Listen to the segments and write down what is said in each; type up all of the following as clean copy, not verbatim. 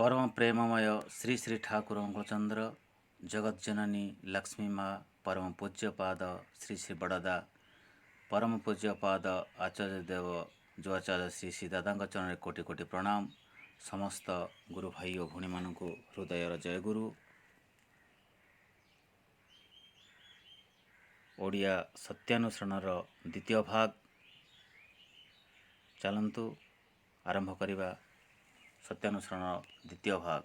परम प्रेममय श्री श्री ठाकुर चंद्र जगत जननी लक्ष्मी माँ परम पूज्यपाद श्री श्री बड़दा परम पूज्यपाद आचार्य देव जो आचार्य श्री श्री दादा चरण कोटि कोटि प्रणाम। समस्त गुरु भाई और भौणी मान हृदयर जय गुरु। ओडिया सत्यानुसरणर द्वितीय भाग चलतु आरंभ करिबा। सत्यानुसरण द्वितीय भाग।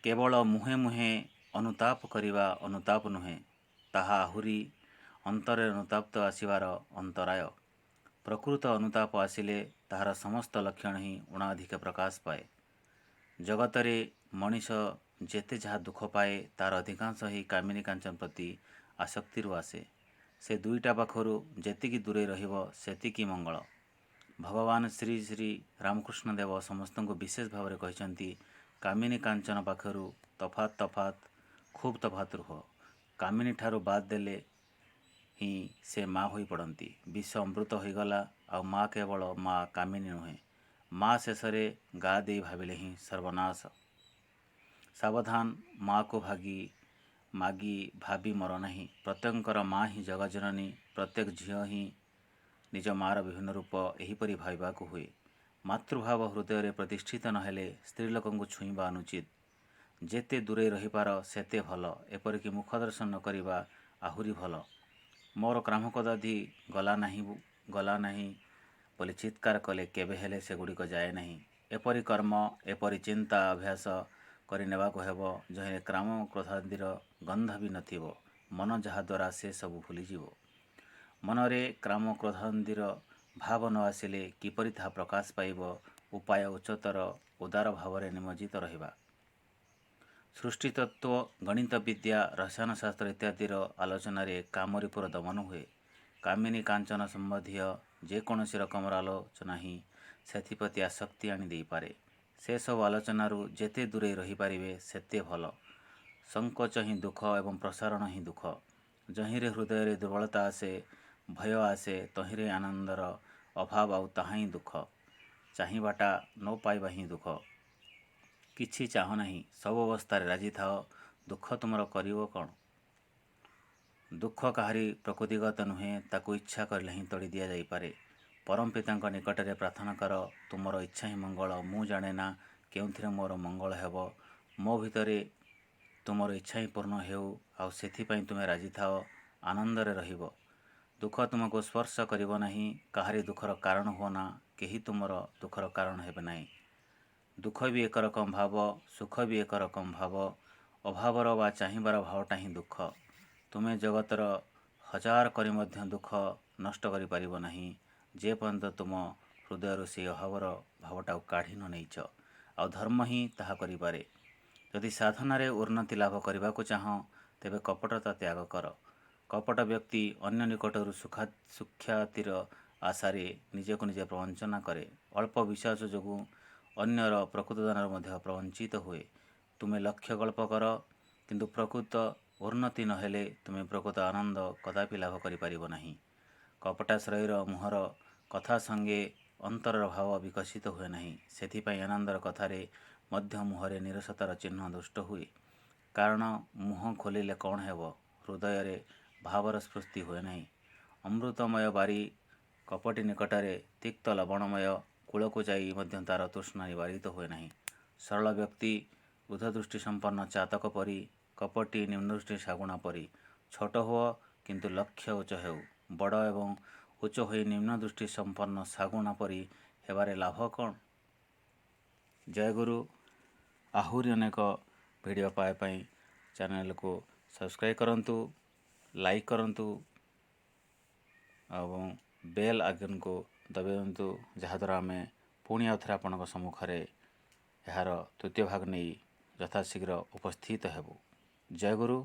केवल मुहे मुहे अनुताप करिबा अनुताप नुहे, ताहा आहुरी अंतरे अनुताप्त आसिबार अंतराय। प्रकृत अनुताप आसिले ताहार समस्त लक्षण ही उणाधिक प्रकाश पाए। जगतरे मनीष जेते जहा दुख पाए तार अधिकांश ही कामिनी कांचन प्रति आसक्ति आसे। से दुईटा पाखरु जेतिकी दूरे रहिबो सेतिकी मंगल। भगवान श्री श्री रामकृष्ण देव समस्त को विशेष भाव में कहते, कामिनी कांचन पाखरु तफात तफात खूब तफात रुह। कामिनी ठारू बाद देले ही से माँ हो पड़ती। विष अमृत हो गला आ माँ केवल माँ कामिनी नुहे। माँ शेष गा दे भाविले ही सर्वनाश। सावधान माँ को मागी भाभी मर नहीं। प्रत्येकर माँ ही जगजननी। प्रत्येक झील ही निज मार विभिन्न रूप एहीपरि भाविबाकु हुए। मातृभाव हृदय प्रतिष्ठित नहेले स्त्रीलोक को छुईबा अनुचित। जेते दूरे रहीपार सेते भल, एपरिक मुख दर्शन न करिबा आहुरी भल। मोर क्रामकदाधि गला नहीं बोली चित्कार कले केबे हेले सेगुड़िक जाए नहीं। एपरि कर्म एपरि चिंता अभ्यास करनेबाकु हेबो जहिरे क्राम क्रोधादिर गंध भी नथिबो। मन जहा द्वारा से सब भूलीजिवो। मनरे क्राम क्रोधादिर भाव न आसिले किपरि ताहा प्रकाश पाइब। उपाय उच्चतर उदार भाव निमज्जित रहिबा। सृष्टि तत्व गणित विद्या रसायन शास्त्र इत्यादि आलोचन कामरीपुर दमन हुए। कामिनी कांचन संबंधी जेकोसी रकमर आलोचना ही सेप्रति आसक्ति आनी दे पारे। से सब आलोचनारू जेते दूरे रही पारिबे सेते भल। संकोच ही दुख एवं प्रसारण ही दुख। जहिरे हृदय दुर्बलता आसे भय आसे तहिरे आनंदर अभाव आउ ताहा ही दुख। चाहिबाटा न पाइबा ही दुख। किछि चाह नहीं, सब अवस्था राजी थाओ। दुख तुमर करिवो कौन। दुख काहारी प्रकृतिगत नुहे, ताकू इच्छा करले ही तोड़ी दिया जाई पारे। परम पिता निकटरे प्रार्थना कर, तुमर इच्छा ही मंगल। मु जाने ना केउथिरे मोर मंगल हेबो। मो भितरे तुमर इच्छा ही पूर्ण हेउ आउ सेथिपाई तुमे राजी थाओ। आनंदरे रहिबो। दुख तुमको स्पर्श करिवो नहीं। काहारी दुखर कारण हो ना, केही तुमर दुखर कारण हेबे नहीं। दुख भी एक रकम भाव, सुख भी एक रकम भाव। अभावर वा चाहिबार भावटा ही दुख। तुमे जगतर हजार करी मध्य दुख नष्ट करि पारिबो नहीं, जे पर्यंत तुम हृदय से अभावर भावटा काढ़ी न नहींच। आ धर्म ही ताहा करि पारे। यदि साधनारे उन्नति लाभ करने चाह, तेबे कपटता त्याग कर। कपट व्यक्ति अन्य निकटर सुख्यातिर आशारे निजको निजे प्रवंचना करे। अल्प विश्वास जोगु अन्यर प्रकृत दान प्रवंचित हुए। तुमे लक्ष्य कल्प कर, किंतु प्रकृत उन्नति नहेले तुमे प्रकृत आनंद कदापि लाभ करिपारिबो नहीं। कपटाश्रयर मुहर कथा संगे अंतर भाव विकसित हुए नहीं। सेथिपाई आनंदर कथारे मध्य मुहरे निरसतार चिन्ह दुष्ट हुए। कारण मुह खोलिले कौन हेबो, हृदय रे भावर स्फूर्ति हुए नहीं। अमृतमय बारी कपटी निकटरे तिक्त लवणमय कूलको जाई मध्य तार तृष्णा निवारित हुए नहीं। सरल व्यक्ति ऊर्ध्वदृष्टि संपन्न चातक परी, कपटी निम्नदृष्टि सागुणा परी। छोट हुआ किंतु लक्ष्य उच्च हेउ, बड़ एवं उच्च होई निम्न दृष्टि संपन्न सागुणा परी हेबारे लाभ कौन। जय गुरु। आहुरी अनेक वीडियो पाए चैनल को सब्सक्राइब करंतु, लाइक करंतु और बेल आइकन को दबाइंतु, जहाद्वारा आम पुणी आउथरे आपणक सम्मुखरे यार तृतीय भाग नहीं यथाशीघ्र उपस्थित हेबु। जय गुरु।